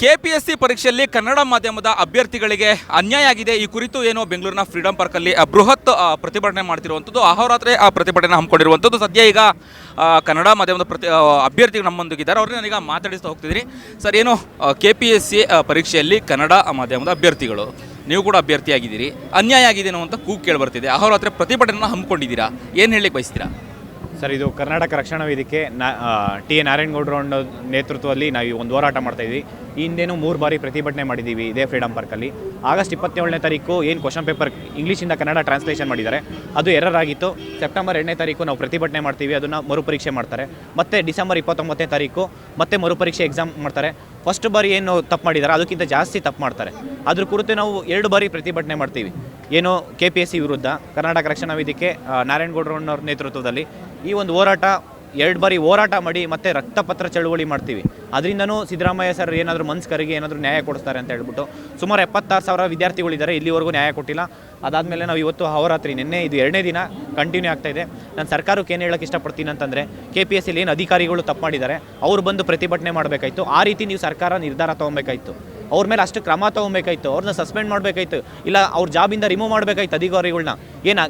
KPSC ಪರೀಕ್ಷೆಯಲ್ಲಿ ಕನ್ನಡ ಮಾಧ್ಯಮದ ಅಭ್ಯರ್ಥಿಗಳಿಗೆ ಅನ್ಯಾಯ ಆಗಿದೆ. ಈ ಕುರಿತು ಏನು ಬೆಂಗಳೂರಿನ ಫ್ರೀಡಂ ಪಾರ್ಕಲ್ಲಿ ಬೃಹತ್ ಪ್ರತಿಭಟನೆ ಮಾಡ್ತಿರುವಂಥದ್ದು, ಅಹೋರಾತ್ರಿ ಪ್ರತಿಭಟನೆ ಹಮ್ಮಿಕೊಂಡಿರುವಂಥದ್ದು. ಸದ್ಯ ಈಗ ಕನ್ನಡ ಮಾಧ್ಯಮದ ಅಭ್ಯರ್ಥಿಗಳು ನಮ್ಮೊಂದಿಗಿದ್ದಾರೆ. ಅವ್ರನ್ನ ನಾನೀಗ ಮಾತಾಡಿಸ್ತಾ ಹೋಗ್ತಿದ್ದೀನಿ. ಸರ್, ಏನು ಕೆಪಿಎಸ್ಸಿ ಪರೀಕ್ಷೆಯಲ್ಲಿ ಕನ್ನಡ ಮಾಧ್ಯಮದ ಅಭ್ಯರ್ಥಿಗಳು, ನೀವು ಕೂಡ ಅಭ್ಯರ್ಥಿಯಾಗಿದ್ದೀರಿ, ಅನ್ಯಾಯ ಆಗಿದೆ ಅಂತ ಕೂಗು ಕೇಳಿಬರ್ತಿದೆ. ಅಹೋರಾತ್ರಿ ಪ್ರತಿಭಟನೆಯನ್ನು ಹಮ್ಮಿಕೊಂಡಿದ್ದೀರಾ, ಏನು ಹೇಳಲಿಕ್ಕೆ ಬಯಸ್ತೀರಾ? ಸರ್, ಇದು ಕರ್ನಾಟಕ ರಕ್ಷಣಾ ವೇದಿಕೆ ಟಿ ಎ ನಾರಾಯಣಗೌಡರು ಅನ್ನೋ ನೇತೃತ್ವದಲ್ಲಿ ನಾವು ಒಂದು ಹೋರಾಟ ಮಾಡ್ತಾಯಿದ್ವಿ. ಈ ಹಿಂದೇನೂ 3 ಬಾರಿ ಪ್ರತಿಭಟನೆ ಮಾಡಿದ್ದೀವಿ ಇದೇ ಫ್ರೀಡಂ ಪಾರ್ಕಲ್ಲಿ. ಆಗಸ್ಟ್ 27ನೇ ತಾರೀಕು ಏನು ಕ್ವಶನ್ ಪೇಪರ್ ಇಂಗ್ಲೀಷಿಂದ ಕನ್ನಡ ಟ್ರಾನ್ಸ್ಲೇಷನ್ ಮಾಡಿದ್ದಾರೆ, ಅದು ಎರರ್ ಆಗಿತ್ತು. ಸೆಪ್ಟೆಂಬರ್ 2ನೇ ತಾರೀಕು ನಾವು ಪ್ರತಿಭಟನೆ ಮಾಡ್ತೀವಿ, ಅದನ್ನು ಮರುಪರೀಕ್ಷೆ ಮಾಡ್ತಾರೆ. ಮತ್ತು ಡಿಸೆಂಬರ್ 29ನೇ ತಾರೀಕು ಮತ್ತೆ ಮರುಪರೀಕ್ಷೆ ಎಕ್ಸಾಮ್ ಮಾಡ್ತಾರೆ. ಫಸ್ಟ್ ಬಾರಿ ಏನು ತಪ್ಪು ಮಾಡಿದ್ದಾರೆ ಅದಕ್ಕಿಂತ ಜಾಸ್ತಿ ತಪ್ಪು ಮಾಡ್ತಾರೆ. ಅದ್ರ ಕುರಿತು ನಾವು 2 ಬಾರಿ ಪ್ರತಿಭಟನೆ ಮಾಡ್ತೀವಿ. ಏನು KPSC ವಿರುದ್ಧ ಕರ್ನಾಟಕ ರಕ್ಷಣಾ ವೇದಿಕೆ ನಾರಾಯಣಗೌಡರು ಅನ್ನೋರ ನೇತೃತ್ವದಲ್ಲಿ ಈ ಒಂದು ಹೋರಾಟ 2 ಬಾರಿ ಹೋರಾಟ ಮಾಡಿ ಮತ್ತೆ ರಕ್ತಪತ್ರ ಚಳುವಳಿ ಮಾಡ್ತೀವಿ. ಅದರಿಂದನೂ ಸಿದ್ದರಾಮಯ್ಯ ಸರ್ ಏನಾದರೂ ಮನ್ಸು ಕರಿಗೆ ಏನಾದರೂ ನ್ಯಾಯ ಕೊಡಿಸ್ತಾರೆ ಅಂತ ಹೇಳ್ಬಿಟ್ಟು ಸುಮಾರು 76,000 ವಿದ್ಯಾರ್ಥಿಗಳಿದ್ದಾರೆ, ಇಲ್ಲಿವರೆಗೂ ನ್ಯಾಯ ಕೊಟ್ಟಿಲ್ಲ. ಅದಾದಮೇಲೆ ನಾವು ಇವತ್ತು ಅಹೋರಾತ್ರಿ ನಿನ್ನೆ ಇದು 2ನೇ ದಿನ ಕಂಟಿನ್ಯೂ ಆಗ್ತಾಯಿದೆ. ನಾನು ಸರ್ಕಾರಕ್ಕೆ ಏನು ಹೇಳೋಕ್ಕೆ ಇಷ್ಟಪಡ್ತೀನಿ ಅಂತಂದರೆ, KPSCಲಿ ಏನು ಅಧಿಕಾರಿಗಳು ತಪ್ಪು ಮಾಡಿದ್ದಾರೆ ಅವ್ರು ಬಂದು ಪ್ರತಿಭಟನೆ ಮಾಡಬೇಕಾಯಿತು. ಆ ರೀತಿ ನೀವು ಸರ್ಕಾರ ನಿರ್ಧಾರ ತೊಗೊಬೇಕಾಯಿತು. ಅವ್ರ ಮೇಲೆ ಅಷ್ಟು ಕ್ರಮ ತೊಗೊಬೇಕಾಯ್ತು, ಅವ್ರನ್ನ ಸಸ್ಪೆಂಡ್ ಮಾಡಬೇಕಾಯ್ತು, ಇಲ್ಲ ಅವ್ರ ಜಾಬಿಂದ ರಿಮೂವ್ ಮಾಡಬೇಕಾಯ್ತು ಅಧಿಕಾರಿಗಳನ್ನ. ಏನು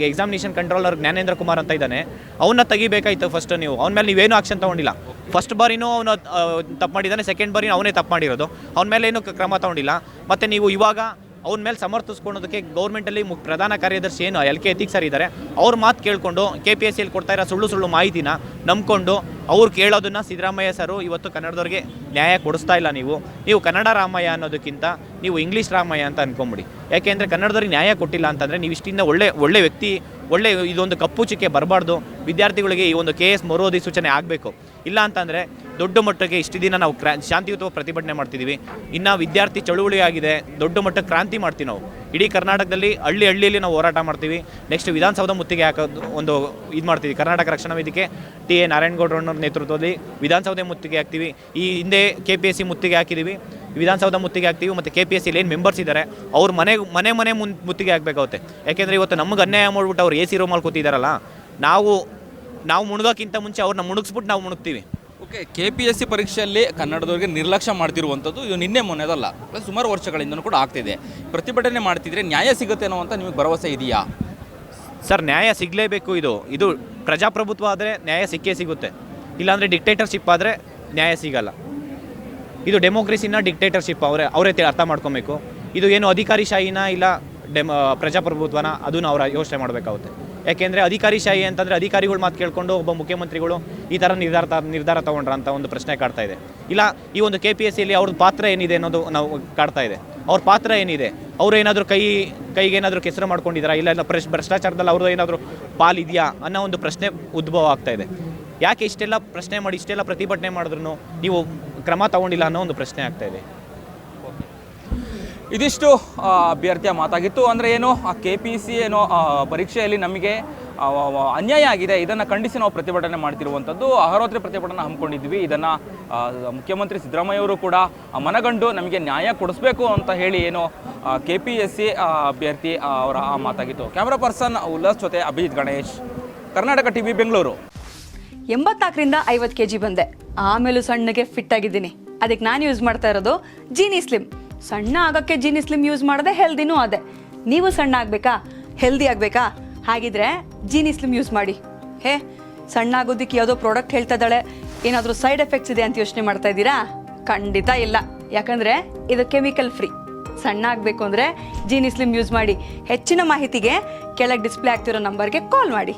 ಎಕ್ಸಾಮಿನೇಷನ್ ಕಂಟ್ರೋಲರ್ ಜ್ಞಾನೇಂದ್ರ ಕುಮಾರ್ ಅಂತ ಇದ್ದಾನೆ, ಅವನ್ನ ತೆಗಿಬೇಕಾಯ್ತು ಫಸ್ಟ್. ನೀವು ಅವನ ಮೇಲೆ ನೀವೇನು ಆಕ್ಷನ್ ತೊಗೊಂಡಿಲ್ಲ. ಫಸ್ಟ್ ಬಾರಿನೂ ಅವನು ತಪ್ಪು ಮಾಡಿದ್ದಾನೆ, ಸೆಕೆಂಡ್ ಬಾರಿನೂ ಅವನೇ ತಪ್ಪು ಮಾಡಿರೋದು, ಅವನ ಮೇಲೆ ಏನೂ ಕ್ರಮ ತೊಗೊಂಡಿಲ್ಲ. ಮತ್ತು ನೀವು ಇವಾಗ ಅವನ ಮೇಲೆ ಸಮರ್ಥಿಸ್ಕೊಳೋದಕ್ಕೆ ಗೌರ್ಮೆಂಟಲ್ಲಿ ಪ್ರಧಾನ ಕಾರ್ಯದರ್ಶಿ ಏನು LK ಎಥಿಕ್ಸ್ ಸರ್ ಇದ್ದಾರೆ, ಅವ್ರ ಮಾತು ಕೇಳಿಕೊಂಡು KPSCಯಲ್ಲಿ ಕೊಡ್ತಾ ಇರೋ ಸುಳ್ಳು ಮಾಹಿತಿನ ನಂಬ್ಕೊಂಡು ಅವ್ರು ಕೇಳೋದನ್ನು ಸಿದ್ದರಾಮಯ್ಯ ಸರು ಇವತ್ತು ಕನ್ನಡದವ್ರಿಗೆ ನ್ಯಾಯ ಕೊಡಿಸ್ತಾ ಇಲ್ಲ. ನೀವು ಕನ್ನಡ ರಾಮಯ್ಯ ಅನ್ನೋದಕ್ಕಿಂತ ನೀವು ಇಂಗ್ಲೀಷ್ ರಾಮಯ್ಯ ಅಂತ ಅಂದ್ಕೊಂಬಿಡಿ. ಯಾಕೆಂದರೆ ಕನ್ನಡದವ್ರಿಗೆ ನ್ಯಾಯ ಕೊಟ್ಟಿಲ್ಲ ಅಂತಂದರೆ ನೀವು ಇಷ್ಟಿಂದ ಒಳ್ಳೆ ವ್ಯಕ್ತಿ, ಇದೊಂದು ಕಪ್ಪು ಚುಕ್ಕೆ ಬರಬಾರ್ದು. ವಿದ್ಯಾರ್ಥಿಗಳಿಗೆ ಈ ಒಂದು KS ಮರುಅಧಿಸೂಚನೆ ಆಗಬೇಕು. ಇಲ್ಲ ಅಂತಂದರೆ ದೊಡ್ಡ ಮಟ್ಟಕ್ಕೆ ಇಷ್ಟು ದಿನ ನಾವು ಶಾಂತಿಯುತ ಪ್ರತಿಭಟನೆ ಮಾಡ್ತಿದ್ದೀವಿ. ಇನ್ನು ವಿದ್ಯಾರ್ಥಿ ಚಳುವಳಿ ಆಗಿದೆ, ದೊಡ್ಡ ಮಟ್ಟಕ್ಕೆ ಕ್ರಾಂತಿ ಮಾಡ್ತೀವಿ ನಾವು. ಇಡೀ ಕರ್ನಾಟಕದಲ್ಲಿ ಹಳ್ಳಿಯಲ್ಲಿ ನಾವು ಹೋರಾಟ ಮಾಡ್ತೀವಿ. ನೆಕ್ಸ್ಟ್ ವಿಧಾನಸೌಧ ಮುತ್ತಿಗೆ ಹಾಕೋದು ಒಂದು ಇದು ಮಾಡ್ತೀವಿ. ಕರ್ನಾಟಕ ರಕ್ಷಣಾ ವೇದಿಕೆ ಟಿ ಎ ನಾರಾಯಣಗೌಡರು ಅನ್ನೋ ನೇತೃತ್ವದಲ್ಲಿ ವಿಧಾನಸೌಧ ಮುತ್ತಿಗೆ ಹಾಕ್ತೀವಿ. ಈ ಹಿಂದೆ KPSC ಮುತ್ತಿಗೆ ಹಾಕಿದ್ದೀವಿ, ವಿಧಾನಸೌಧ ಮುತ್ತಿಗೆ ಹಾಕ್ತೀವಿ. ಮತ್ತು KPSCಲಿ ಏನು ಮೆಂಬರ್ಸ್ ಇದ್ದಾರೆ ಅವ್ರ ಮನೆ ಮುತ್ತಿಗೆ ಹಾಕಬೇಕಾಗುತ್ತೆ. ಯಾಕೆಂದರೆ ಇವತ್ತು ನಮಗೆ ಅನ್ಯಾಯ ಮಾಡಿಬಿಟ್ಟು ಅವ್ರು AC ರೂಮಲ್ಲಿ ಕೂತಿದ್ದಾರಲ್ಲ, ನಾವು ಮುಳುಗೋಕ್ಕಿಂತ ಮುಂಚೆ ಅವ್ರನ್ನ ಮುಳುಗಿಸ್ಬಿಟ್ಟು ನಾವು ಮುಳುಗ್ತೀವಿ. ಓಕೆ, KPSC ಪರೀಕ್ಷೆಯಲ್ಲಿ ಕನ್ನಡದವರಿಗೆ ನಿರ್ಲಕ್ಷ್ಯ ಮಾಡ್ತಿರುವಂಥದ್ದು ಇದು ನಿನ್ನೆ ಮೊನ್ನೆದಲ್ಲ, ಸುಮಾರು ವರ್ಷಗಳಿಂದನೂ ಕೂಡ ಆಗ್ತಿದೆ. ಪ್ರತಿಭಟನೆ ಮಾಡ್ತಿದ್ರೆ ನ್ಯಾಯ ಸಿಗುತ್ತೆ ಅನ್ನೋ ಅಂತ ನಿಮಗೆ ಭರವಸೆ ಇದೆಯಾ? ಸರ್, ನ್ಯಾಯ ಸಿಗಲೇಬೇಕು. ಇದು ಪ್ರಜಾಪ್ರಭುತ್ವ ಆದರೆ ನ್ಯಾಯ ಸಿಕ್ಕೇ ಸಿಗುತ್ತೆ. ಇಲ್ಲಾಂದರೆ ಡಿಕ್ಟೇಟರ್ಶಿಪ್ ಆದರೆ ನ್ಯಾಯ ಸಿಗಲ್ಲ. ಇದು ಡೆಮೋಕ್ರಸಿನ ಡಿಕ್ಟೇಟರ್ಶಿಪ್ ಅವರೇ ಅರ್ಥ ಮಾಡ್ಕೊಬೇಕು. ಇದು ಏನು ಅಧಿಕಾರಿಶಾಹಿನ ಇಲ್ಲ ಪ್ರಜಾಪ್ರಭುತ್ವನ, ಅದನ್ನು ಅವರ ಯೋಚನೆ ಮಾಡಬೇಕಾಗುತ್ತೆ. ಯಾಕೆಂದರೆ ಅಧಿಕಾರಿಶಾಹಿ ಅಂತಂದರೆ ಅಧಿಕಾರಿಗಳು ಮಾತು ಕೇಳಿಕೊಂಡು ಒಬ್ಬ ಮುಖ್ಯಮಂತ್ರಿಗಳು ಈ ಥರ ನಿರ್ಧಾರ ತೊಗೊಂಡ್ರ ಅಂತ ಒಂದು ಪ್ರಶ್ನೆ ಕಾಡ್ತಾ ಇದೆ. ಇಲ್ಲ ಈ ಒಂದು KPSCಯಲ್ಲಿ ಅವ್ರದ್ದು ಪಾತ್ರ ಏನಿದೆ ಅನ್ನೋದು ನಾವು ಕಾಡ್ತಾ ಇದೆ. ಅವ್ರ ಪಾತ್ರ ಏನಿದೆ, ಅವರು ಏನಾದರೂ ಕೈಗೇನಾದರೂ ಕೆಸರು ಮಾಡ್ಕೊಂಡಿದ್ದಾರಾ, ಇಲ್ಲ ಭ್ರಷ್ಟಾಚಾರದಲ್ಲಿ ಅವ್ರದ್ದು ಏನಾದರೂ ಪಾಲಿದೆಯಾ ಅನ್ನೋ ಒಂದು ಪ್ರಶ್ನೆ ಉದ್ಭವ ಆಗ್ತಾ ಇದೆ. ಯಾಕೆ ಇಷ್ಟೆಲ್ಲ ಪ್ರಶ್ನೆ ಮಾಡಿ ಇಷ್ಟೆಲ್ಲ ಪ್ರತಿಭಟನೆ ಮಾಡಿದ್ರು ನೀವು ಕ್ರಮ ತಗೊಂಡಿಲ್ಲ ಅನ್ನೋ ಒಂದು ಪ್ರಶ್ನೆ ಆಗ್ತಾ ಇದೆ. ಇದಿಷ್ಟು ಅಭ್ಯರ್ಥಿಯ ಮಾತಾಗಿತ್ತು. ಅಂದರೆ ಏನು KPSC ಏನೋ ಪರೀಕ್ಷೆಯಲ್ಲಿ ನಮಗೆ ಅನ್ಯಾಯ ಆಗಿದೆ, ಇದನ್ನು ಖಂಡಿಸಿ ನಾವು ಪ್ರತಿಭಟನೆ ಮಾಡ್ತಿರುವಂಥದ್ದು. ಅಹೋರಾತ್ರಿ ಪ್ರತಿಭಟನೆ ಹಮ್ಮಿಕೊಂಡಿದ್ವಿ. ಇದನ್ನು ಮುಖ್ಯಮಂತ್ರಿ ಸಿದ್ದರಾಮಯ್ಯ ಅವರು ಕೂಡ ಮನಗಂಡು ನಮಗೆ ನ್ಯಾಯ ಕೊಡಿಸ್ಬೇಕು ಅಂತ ಹೇಳಿ ಏನು KPSC ಅಭ್ಯರ್ಥಿ ಅವರ ಮಾತಾಗಿತ್ತು. ಕ್ಯಾಮ್ರಾ ಪರ್ಸನ್ ಉಲ್ಲಾಸ್ ಜೊತೆ ಅಭಿಜಿತ್ ಗಣೇಶ್, ಕರ್ನಾಟಕ TV, ಬೆಂಗಳೂರು. 84ರಿಂದ 50 kg ಬಂದೆ, ಆಮೇಲೂ ಸಣ್ಣಗೆ ಫಿಟ್ ಆಗಿದ್ದೀನಿ. ಅದಕ್ಕೆ ನಾನು ಯೂಸ್ ಮಾಡ್ತಾ ಇರೋದು ಜೀನಿ ಸ್ಲಿಮ್. ಸಣ್ಣ ಆಗೋಕ್ಕೆ ಜೀನಿ ಸ್ಲಿಮ್ ಯೂಸ್ ಮಾಡಿದೆ, ಹೆಲ್ದಿನೂ ಅದೇ. ನೀವು ಸಣ್ಣ ಆಗಬೇಕಾ, ಹೆಲ್ದಿ ಆಗಬೇಕಾ? ಹಾಗಿದ್ರೆ ಜೀನಿ ಸ್ಲಿಮ್ ಯೂಸ್ ಮಾಡಿ. ಸಣ್ಣ ಆಗೋದಕ್ಕೆ ಯಾವುದೋ ಪ್ರಾಡಕ್ಟ್ ಹೇಳ್ತಾ ಇದ್ದಾಳೆ, ಏನಾದರೂ ಸೈಡ್ ಎಫೆಕ್ಟ್ಸ್ ಇದೆ ಅಂತ ಯೋಚನೆ ಮಾಡ್ತಾ ಇದ್ದೀರಾ? ಖಂಡಿತ ಇಲ್ಲ, ಯಾಕಂದರೆ ಇದು ಕೆಮಿಕಲ್ ಫ್ರೀ. ಸಣ್ಣ ಆಗಬೇಕು ಅಂದರೆ ಜೀನಿ ಸ್ಲಿಮ್ ಯೂಸ್ ಮಾಡಿ. ಹೆಚ್ಚಿನ ಮಾಹಿತಿಗೆ ಕೆಳಗೆ ಡಿಸ್ಪ್ಲೇ ಆಗ್ತಿರೋ ನಂಬರ್ಗೆ ಕಾಲ್ ಮಾಡಿ.